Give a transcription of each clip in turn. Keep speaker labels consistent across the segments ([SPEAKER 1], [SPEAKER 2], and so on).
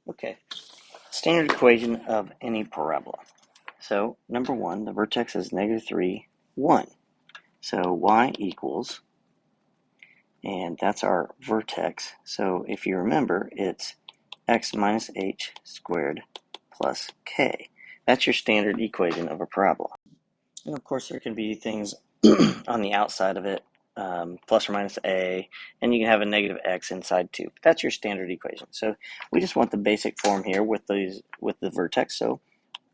[SPEAKER 1] Okay, standard equation of any parabola. So, number one, the vertex is -3, 1. So, y equals, and that's our vertex. So, if you remember, it's x minus h squared plus k. That's your standard equation of a parabola. And of course, there can be things on the outside of it, plus or minus a, and you can have a negative x inside too. But that's your standard equation. So we just want the basic form here with the vertex. So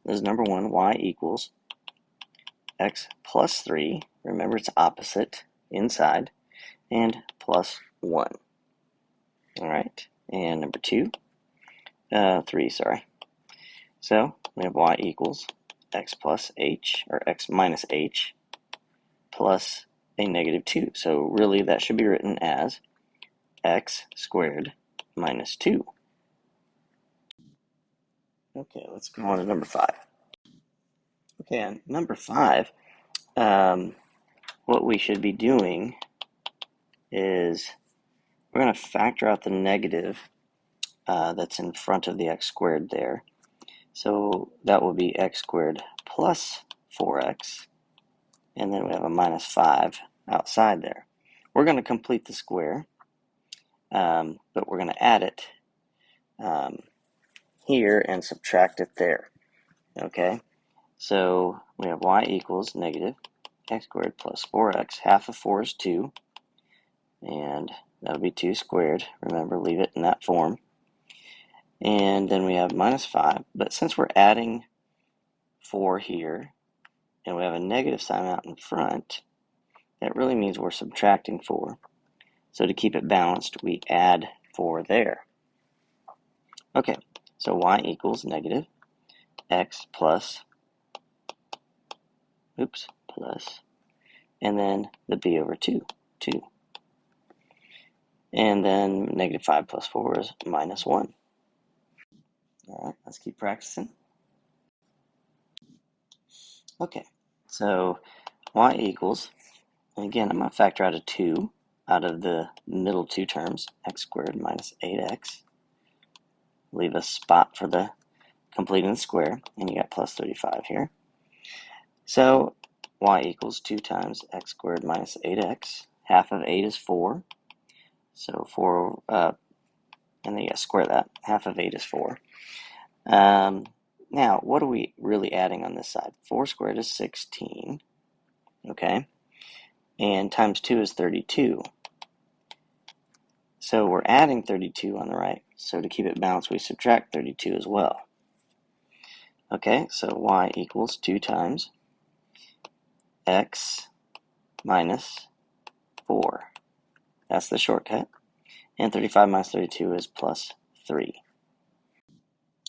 [SPEAKER 1] this is number one, y equals x plus 3. Remember, it's opposite inside, and plus 1. All right, and number 3, sorry. So we have y equals x plus h, or x minus h, plus a negative 2. So really that should be written as x squared minus 2. Okay, let's go on to number 5. Okay, on number 5, what we should be doing is we're going to factor out the negative that's in front of the x squared there. So that will be x squared plus 4x, and then we have a minus 5 outside there. We're going to complete the square, but we're going to add it here and subtract it there. Okay, so we have y equals negative x squared plus 4x. Half of 4 is 2, and that'll be 2 squared. Remember, leave it in that form. And then we have minus 5, but since we're adding 4 here, and we have a negative sign out in front, that really means we're subtracting 4. So to keep it balanced, we add 4 there. Okay, so y equals negative x plus, and then the b over 2. And then negative 5 plus 4 is minus 1. All right, let's keep practicing. Okay, so y equals, and again, I'm going to factor out a 2 out of the middle two terms, x squared minus 8x. Leave a spot for the completing the square, and you got plus 35 here. So y equals 2 times x squared minus 8x. Half of 8 is 4. So 4, and then you got to square that. Half of 8 is 4. Now, what are we really adding on this side? 4 squared is 16, okay? And times 2 is 32. So we're adding 32 on the right. So to keep it balanced, we subtract 32 as well. Okay, so y equals 2 times x minus 4. That's the shortcut. And 35 minus 32 is plus 3.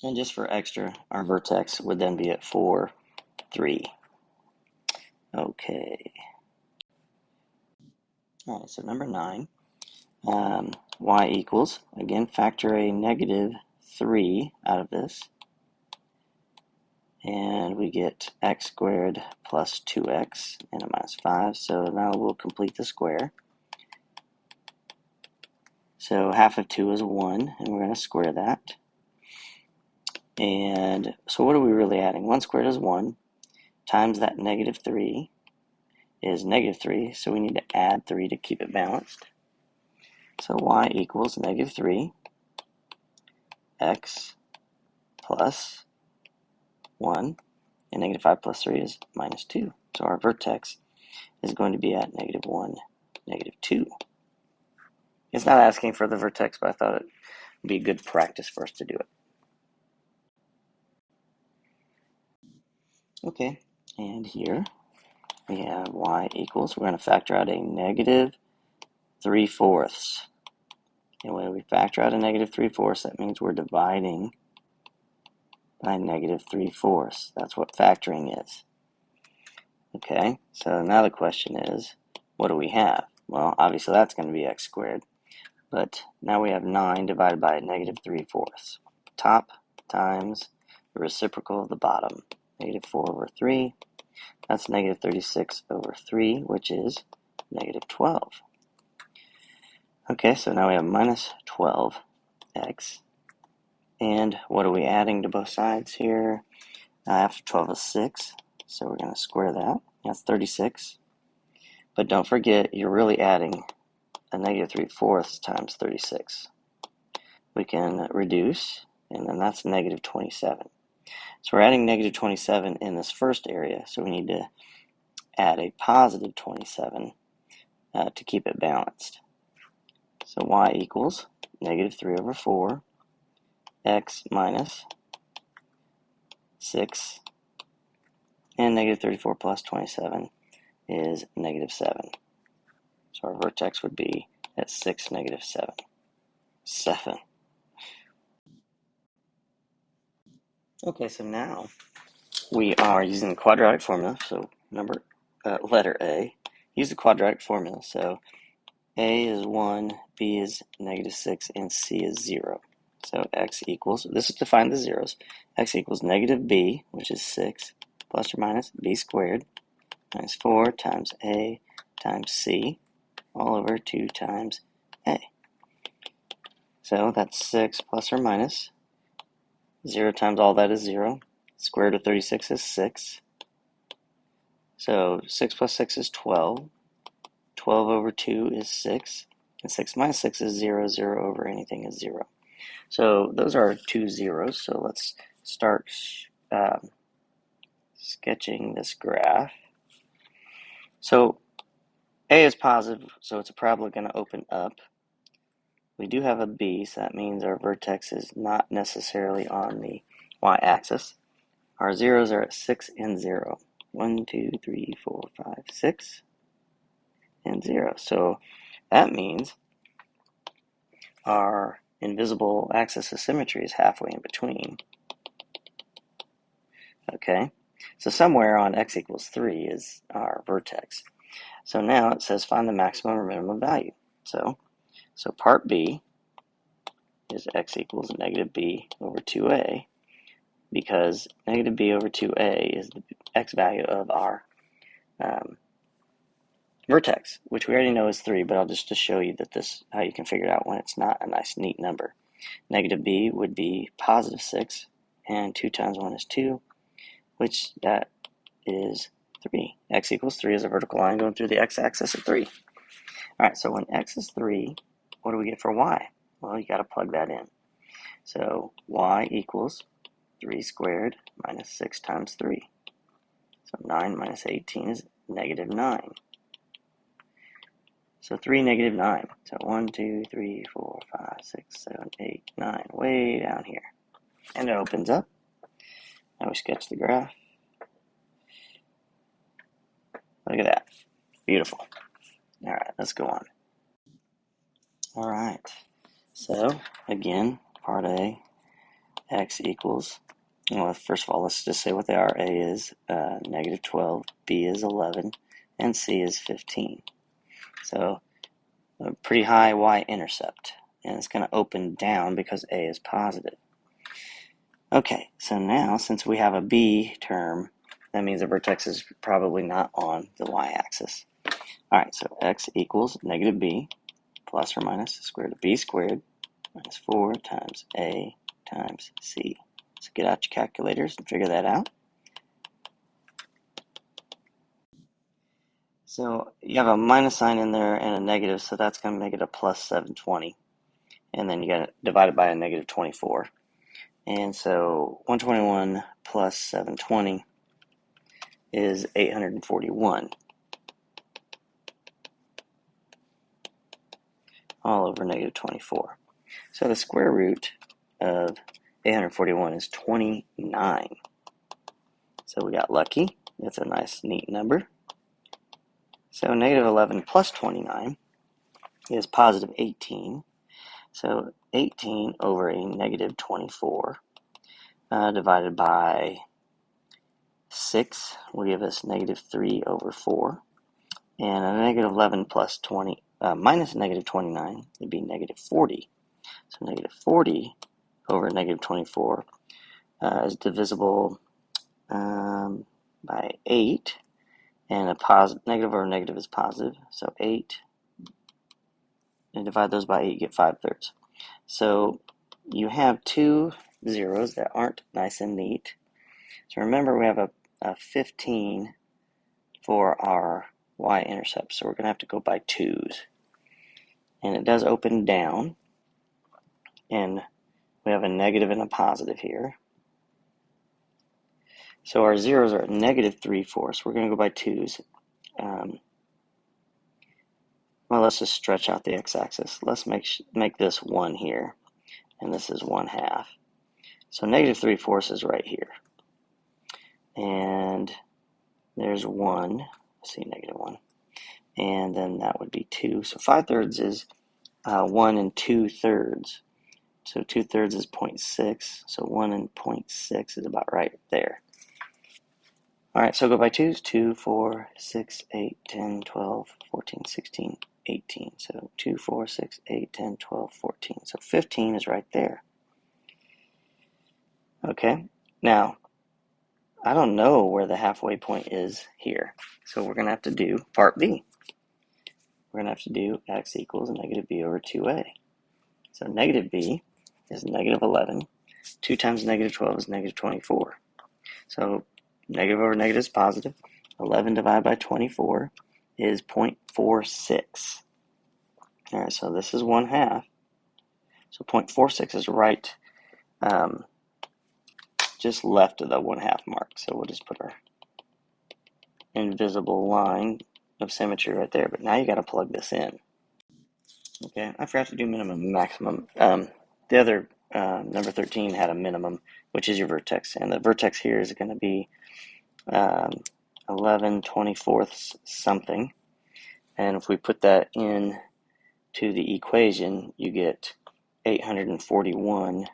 [SPEAKER 1] And just for extra, our vertex would then be at 4, 3. Okay. All right, so number 9, y equals, again, factor a negative 3 out of this. And we get x squared plus 2x and a minus 5. So now we'll complete the square. So half of 2 is 1, and we're going to square that. And so what are we really adding? 1 squared is 1, times that negative 3 is negative 3, so we need to add 3 to keep it balanced. So y equals negative 3, x plus 1, and negative 5 plus 3 is minus 2. So our vertex is going to be at negative 1, negative 2. It's not asking for the vertex, but I thought it would be good practice for us to do it. Okay, and here we have y equals, we're going to factor out a negative 3/4. And when we factor out a negative 3/4, that means we're dividing by negative 3/4. That's what factoring is. Okay, so now the question is, what do we have? Well, obviously that's going to be x squared. But now we have 9 divided by negative 3/4. Top times the reciprocal of the bottom. Negative 4 over 3. That's negative 36 over 3, which is negative 12. Okay, so now we have minus 12x. And what are we adding to both sides here? After 12 is 6, so we're going to square that. That's 36. But don't forget, you're really adding a negative 3/4 times 36. We can reduce, and then that's negative 27. So we're adding negative 27 in this first area, so we need to add a positive 27 to keep it balanced. So y equals negative 3/4 x minus 6, and negative 34 plus 27 is negative 7. So our vertex would be at 6, negative 7. 7. Okay, so now we are using the quadratic formula. So letter A, use the quadratic formula. So A is 1, B is negative 6, and C is 0. So x equals, this is to find the zeros, x equals negative b, which is 6, plus or minus b squared, minus 4 times a times c, all over 2 times a. So that's 6 plus or minus, 0 times all that is 0, square root of 36 is 6. So 6 plus 6 is 12, 12 over 2 is 6, and 6 minus 6 is 0, 0 over anything is 0. So those are two zeros, so let's start sketching this graph. So A is positive, so it's a parabola going to open up. We do have a B, so that means our vertex is not necessarily on the y-axis. Our zeros are at 6 and 0. 1, 2, 3, 4, 5, 6, and 0. So that means our invisible axis of symmetry is halfway in between. Okay, so somewhere on x equals 3 is our vertex. So now it says find the maximum or minimum value. So part B is x equals negative b over 2a, because negative b over 2a is the x value of our vertex, which we already know is 3, but I'll just to show you that this how you can figure it out when it's not a nice neat number. Negative b would be positive 6, and 2 times 1 is 2, which that is 3. X equals 3 is a vertical line going through the x-axis of 3. All right, so when x is 3, what do we get for y? Well, you got to plug that in. So y equals 3 squared minus 6 times 3. So 9 minus 18 is negative 9. So 3, negative 9. So 1, 2, 3, 4, 5, 6, 7, 8, 9, way down here. And it opens up. Now we sketch the graph. Look at that. Beautiful. All right, let's go on. All right. So, again, part A, x equals, well, first of all, let's just say what they are. A is negative 12, B is 11, and C is 15. So, a pretty high y-intercept, and it's going to open down because A is positive. Okay, so now, since we have a B term, that means the vertex is probably not on the y-axis. All right, so x equals negative b plus or minus the square root of b squared minus 4 times a times c. So get out your calculators and figure that out. So you have a minus sign in there and a negative, so that's going to make it a plus 720. And then you got to divide it by a negative 24. And so 121 plus 720 is 841. All over negative 24. So the square root of 841 is 29. So we got lucky. That's a nice, neat number. So negative 11 plus 29 is positive 18. So 18 over a negative 24 divided by 6 will give us negative 3 over 4. And a negative 11 plus 20 minus negative 29 would be negative 40. So negative 40 over negative 24 is divisible by 8, and a negative over negative is positive, so 8, and divide those by 8, you get 5/3. So you have two zeros that aren't nice and neat. So remember, we have a 15 for our y-intercept, so we're going to have to go by 2's. And it does open down, and we have a negative and a positive here. So our zeros are at negative 3/4. We're going to go by 2's. Well, let's just stretch out the x-axis. Let's make this 1 here, and this is 1/2. So negative 3/4 is right here. And there's 1. Let's see, negative 1. And then that would be 2. So 5/3 is 1 2/3. So 2/3 is 0.6. So 1 0.6 is about right there. All right, so go by 2's. 2, 4, 6, 8, 10, 12, 14, 16, 18. So 2, 4, 6, 8, 10, 12, 14. So 15 is right there. Okay, now I don't know where the halfway point is here. So we're going to have to do part B. We're going to have to do x equals negative b over 2a. So negative b is negative 11. 2 times negative 12 is negative 24. So negative over negative is positive. 11 divided by 24 is 0.46. All right, so this is 1/2. So 0.46 is right just left of the 1/2 mark. So we'll just put our invisible line of symmetry right there. But now you got to plug this in. Okay, I forgot to do minimum and maximum. The other number 13 had a minimum, which is your vertex. And the vertex here is going to be 11/24 something. And if we put that in to the equation, you get 841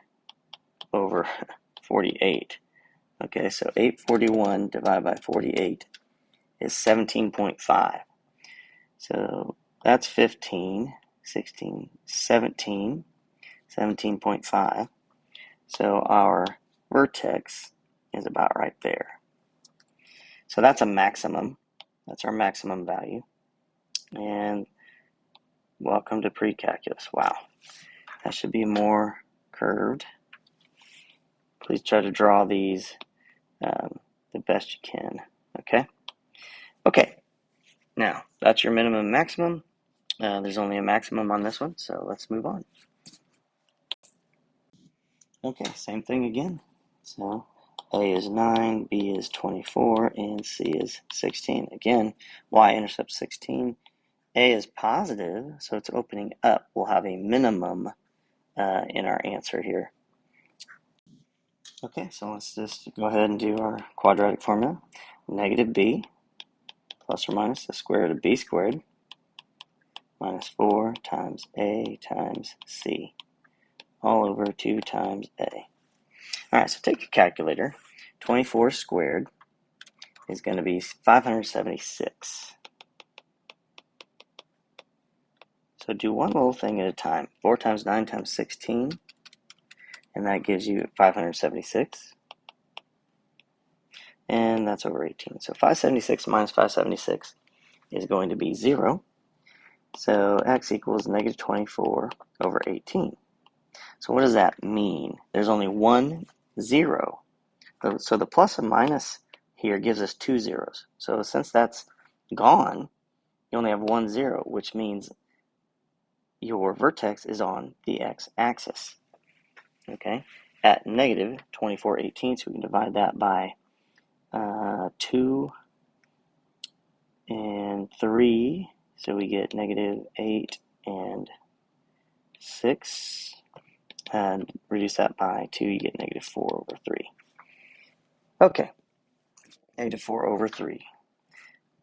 [SPEAKER 1] over 48. Okay, so 841 divided by 48 is 17.5. So that's 15, 16, 17, 17.5. So our vertex is about right there. So that's a maximum. That's our maximum value. And welcome to pre-calculus. Wow, that should be more curved. Please try to draw these the best you can. Okay, now that's your minimum and maximum. There's only a maximum on this one, so let's move on. Okay, same thing again. So A is 9, B is 24, and C is 16. Again, y-intercept 16. A is positive, so it's opening up. We'll have a minimum in our answer here. Okay, so let's just go ahead and do our quadratic formula. Negative b plus or minus the square root of b squared minus 4 times a times c all over 2 times a. All right, so take a calculator. 24 squared is going to be 576. So do one little thing at a time. 4 times 9 times 16, and that gives you 576. And that's over 18. So 576 minus 576 is going to be 0. So x equals negative 24 over 18. So what does that mean? There's only one 0. So the plus and minus here gives us 2 zeros. So since that's gone, you only have 1 0, which means your vertex is on the x-axis. Okay, at negative 24/18, so we can divide that by 2 and 3, so we get negative 8 and 6, and reduce that by 2, you get negative 4 over 3. Okay, negative 4 over 3.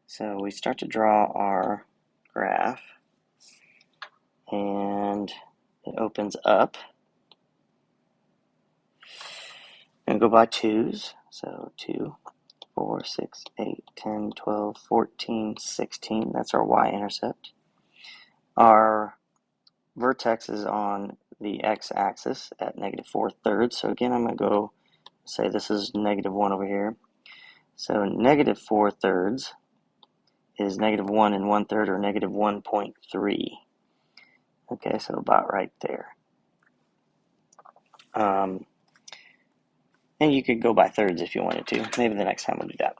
[SPEAKER 1] So we start to draw our graph, and it opens up. I'm going to go by 2's, so 2, 4, 6, 8, 10, 12, 14, 16. That's our y-intercept. Our vertex is on the x-axis at negative 4/3. So again, I'm going to go say this is negative 1 over here. So negative 4/3 is negative 1 1/3, or negative 1.3. Okay, so about right there. And you could go by thirds if you wanted to. Maybe the next time we'll do that.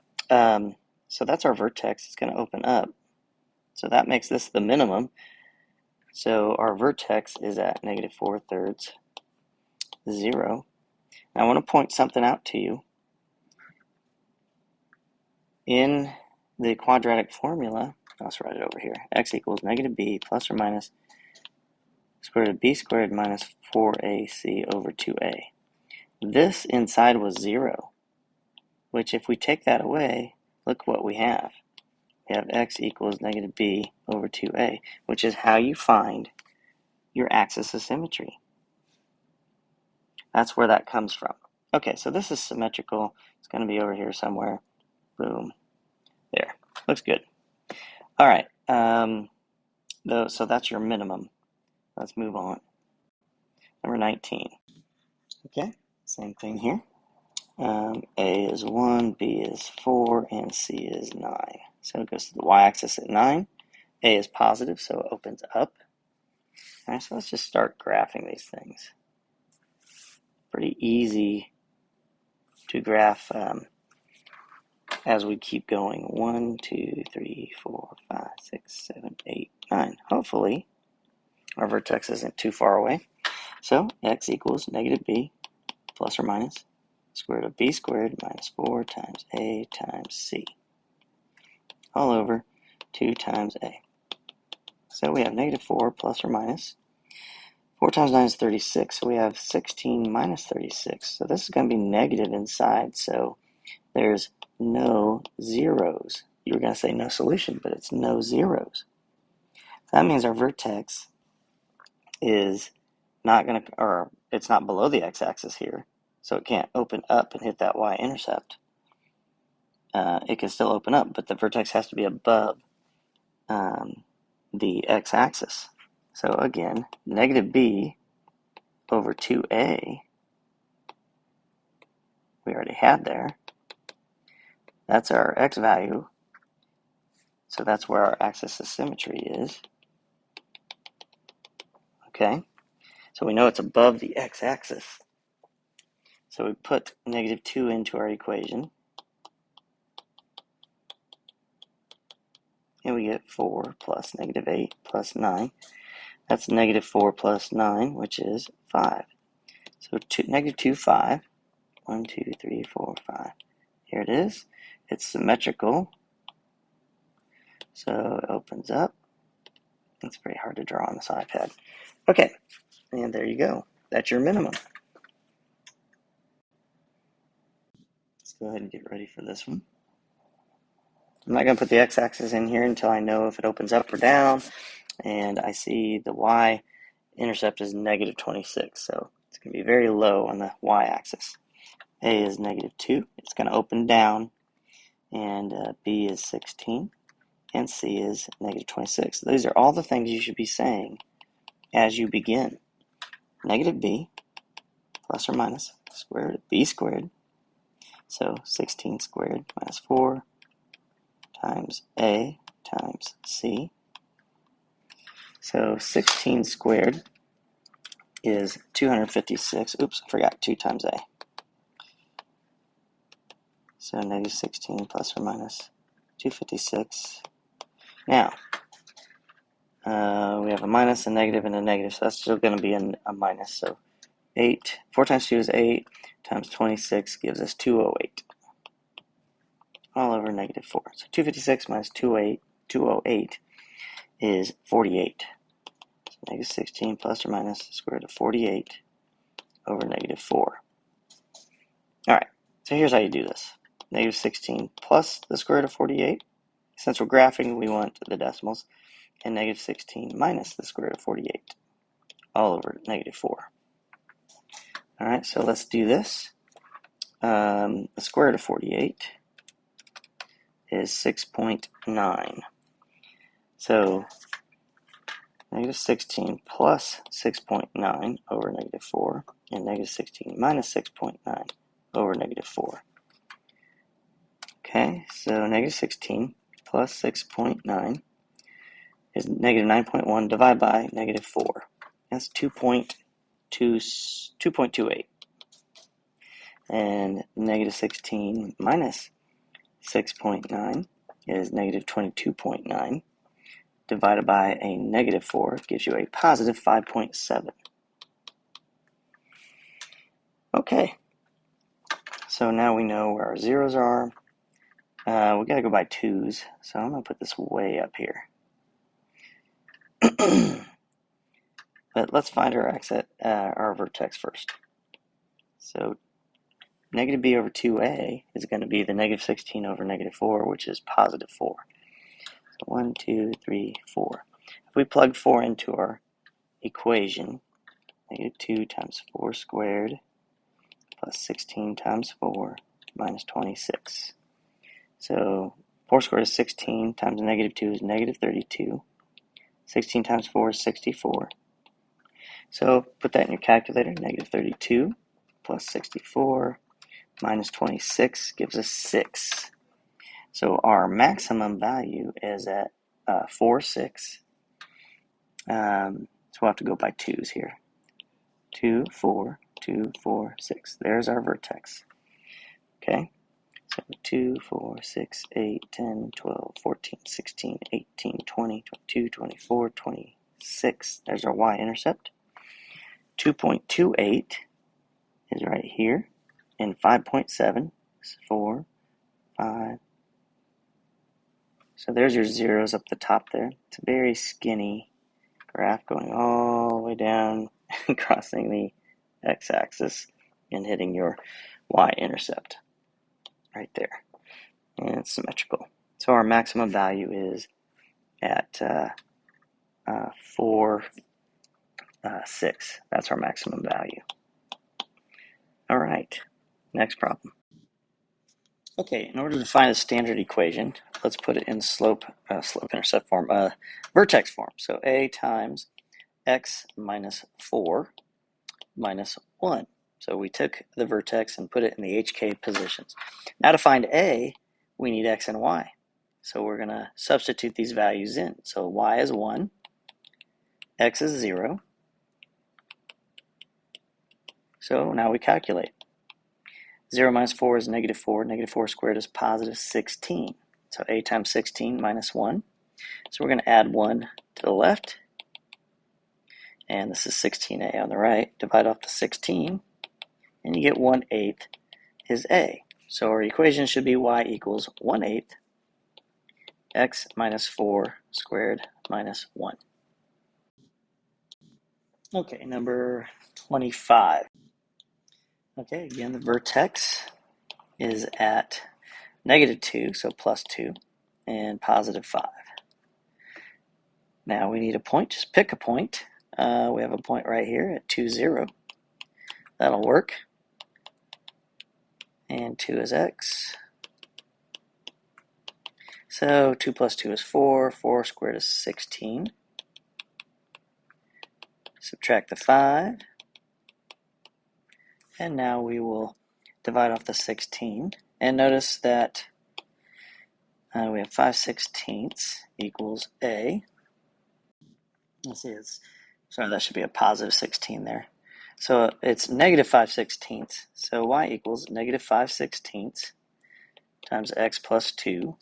[SPEAKER 1] So that's our vertex. It's going to open up. So that makes this the minimum. So our vertex is at negative 4/3, 0. Now I want to point something out to you. In the quadratic formula, I'll write it over here. X equals negative b plus or minus square root of b squared minus 4ac over 2a. This inside was 0, which if we take that away, look what we have. We have x equals negative b over 2a, which is how you find your axis of symmetry. That's where that comes from. Okay, so this is symmetrical. It's going to be over here somewhere. Boom. There. Looks good. All right. So that's your minimum. Let's move on. Number 19. Okay, same thing here. A is 1, B is 4, and C is 9. So it goes to the y-axis at 9. A is positive, so it opens up. All right, so let's just start graphing these things. Pretty easy to graph as we keep going. 1, 2, 3, 4, 5, 6, 7, 8, 9. Hopefully, our vertex isn't too far away. So x equals negative b plus or minus square root of b squared minus 4 times a times c, all over 2 times a. So we have negative 4 plus or minus. 4 times 9 is 36, so we have 16 minus 36. So this is going to be negative inside, so there's no zeros. You were going to say no solution, but it's no zeros. That means our vertex is not going to, or it's not below the x-axis here, so it can't open up and hit that y-intercept. It can still open up, but the vertex has to be above the x-axis. So again, negative b over 2a, we already had there. That's our x value, so that's where our axis of symmetry is. Okay, so we know it's above the x-axis. So we put negative 2 into our equation, and we get 4 plus negative 8 plus 9. That's negative 4 plus 9, which is 5. So negative 2, 5. 1, 2, 3, 4, 5. Here it is. It's symmetrical. So it opens up. It's very hard to draw on this iPad. Okay, and there you go. That's your minimum. Let's go ahead and get ready for this one. I'm not going to put the x-axis in here until I know if it opens up or down. And I see the y-intercept is negative 26. So it's going to be very low on the y-axis. A is negative 2. It's going to open down. And B is 16. And C is negative 26. These are all the things you should be saying as you begin. Negative b plus or minus square root of b squared. So 16 squared minus 4 times a times c. So 16 squared is 256. Oops, I forgot 2 times a. So negative 16 plus or minus 256. Now, we have a minus, a negative, and a negative, so that's still going to be a minus. So 4 times 2 is 8, times 26 gives us 208, all over negative 4. So 256 minus 208 is 48. So negative 16 plus or minus the square root of 48 over negative 4. All right, so here's how you do this. Negative 16 plus the square root of 48. Since we're graphing, we want the decimals. And negative 16 minus the square root of 48, all over negative 4. All right, so let's do this. The square root of 48 is 6.9. So negative 16 plus 6.9 over negative 4, and negative 16 minus 6.9 over negative 4. Okay, so negative 16 plus 6.9 is negative 9.1 divided by negative 4. That's 2.28. And negative 16 minus 6.9 is negative 22.9. Divided by a negative 4 gives you a positive 5.7. Okay, so now we know where our zeros are. We got to go by 2's, so I'm going to put this way up here. But let's find our exit, our vertex first. So negative b over 2a is going to be the negative 16 over negative 4, which is positive 4. So 1, 2, 3, 4. If we plug 4 into our equation, negative 2 times 4 squared plus 16 times 4 minus 26. So 4 squared is 16 times negative 2 is negative 32. 16 times 4 is 64. So put that in your calculator. Negative 32 plus 64 minus 26 gives us 6. So our maximum value is at 4, 6. So we'll have to go by 2's here. 2, 4, 2, 4, 6. There's our vertex. Okay? So 2, 4, 6, 8, 10, 12, 14, 16, 18, 20, 22, 24, 26. There's our y-intercept. 2.28 is right here. And 5.7 is 4, 5. So there's your zeros up the top there. It's a very skinny graph going all the way down, crossing the x-axis and hitting your y-intercept right there. And it's symmetrical. So our maximum value is at 4, 6. That's our maximum value. All right, next problem. Okay, in order to find a standard equation, let's put it in slope-intercept form, vertex form. So a times x minus 4 minus 1. So we took the vertex and put it in the HK positions. Now to find a, we need x and y. So we're going to substitute these values in. So y is 1, x is 0. So now we calculate. 0 minus 4 is negative 4. Negative 4 squared is positive 16. So a times 16 minus 1. So we're going to add 1 to the left. And this is 16a on the right. Divide off the 16. And you get 1/8 is a. So our equation should be y equals 1/8 x minus 4 squared minus 1. Okay, number 25. Okay, again, the vertex is at negative 2, so plus 2, and positive 5. Now we need a point. Just pick a point. We have a point right here at 2, 0. That'll work. And 2 is x. So 2 plus 2 is 4. 4 squared is 16. Subtract the 5. And now we will divide off the 16. And notice that we have 5/16 equals a. Let's see, sorry, that should be a positive 16 there. So it's negative 5/16. So y equals negative 5/16 times x plus 2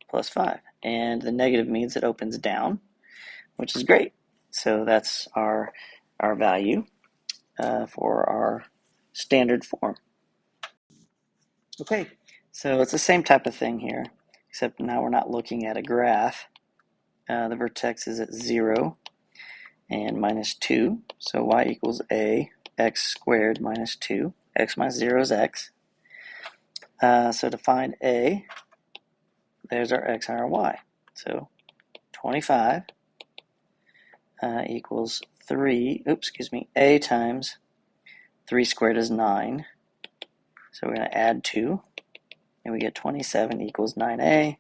[SPEAKER 1] plus 5. And the negative means it opens down, which is great. So that's our value for our standard form. Okay, so it's the same type of thing here, except now we're not looking at a graph. The vertex is at 0 and minus 2. So y equals a x squared minus 2. X minus 0 is x. So to find a, there's our x and our y. So 25 equals 3, a times 3 squared is 9. So we're going to add 2, and we get 27 equals 9a.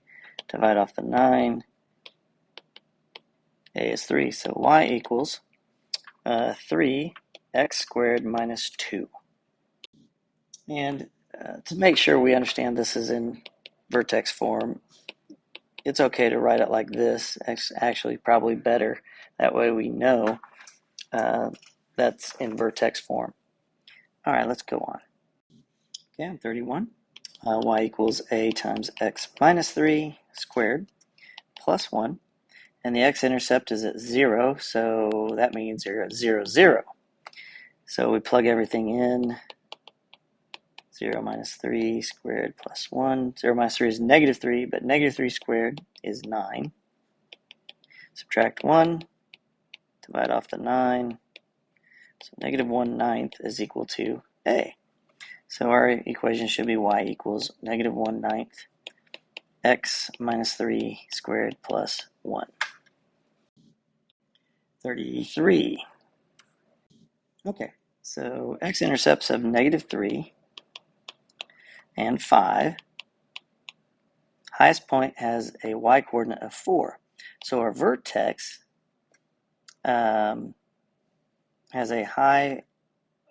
[SPEAKER 1] Divide off the 9. A is 3, so y equals 3x squared minus 2. And to make sure we understand this is in vertex form, it's okay to write it like this. It's actually probably better. That way we know that's in vertex form. All right, let's go on. Okay, on 31, y equals a times x minus 3 squared plus 1. And the x-intercept is at 0, so that means you're at 0, 0. So we plug everything in. 0 minus 3 squared plus 1. 0 minus 3 is negative 3, but negative 3 squared is 9. Subtract 1, divide off the 9. So negative 1/9 is equal to a. So our equation should be y equals negative 1/9 x minus 3 squared plus 1. 33. Okay, so x-intercepts of negative 3 and 5. Highest point has a y-coordinate of 4. So our vertex has a high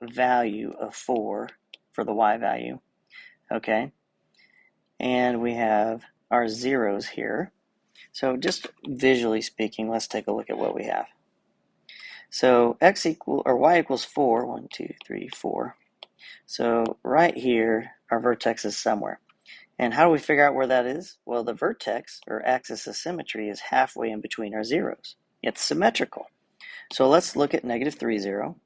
[SPEAKER 1] value of 4 for the y value. Okay, and we have our zeros here. So just visually speaking, let's take a look at what we have. So y equals 4. 1, 2, 3, 4. So right here, our vertex is somewhere. And how do we figure out where that is? Well, the vertex, or axis of symmetry, is halfway in between our zeros. It's symmetrical. So let's look at negative 3, 0,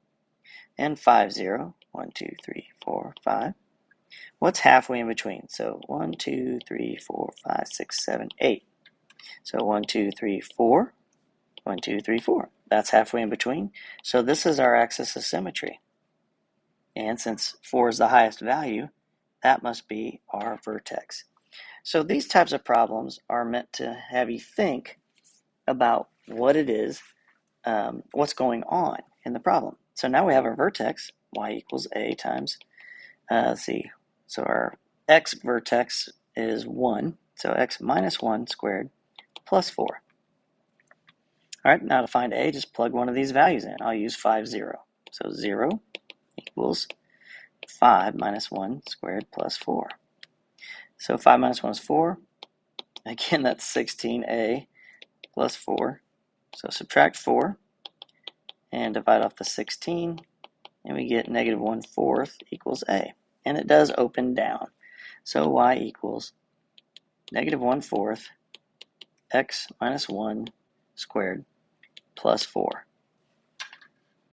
[SPEAKER 1] and 5, 0. 1, 2, 3, 4, 5. What's halfway in between? So 1, 2, 3, 4, 5, 6, 7, 8. So 1, 2, 3, 4. 1, 2, 3, 4. That's halfway in between. So this is our axis of symmetry. And since 4 is the highest value, that must be our vertex. So these types of problems are meant to have you think about what it is, what's going on in the problem. So now we have our vertex, y equals a times, so our x vertex is 1, so x minus 1 squared plus 4. All right, now to find a, just plug one of these values in. I'll use 5, 0. So 0 equals 5 minus 1 squared plus 4. So 5 minus 1 is 4. Again, that's 16a plus 4. So subtract 4 and divide off the 16, and we get negative 1/4 equals a. And it does open down. So y equals negative 1/4 x minus 1 squared plus 4.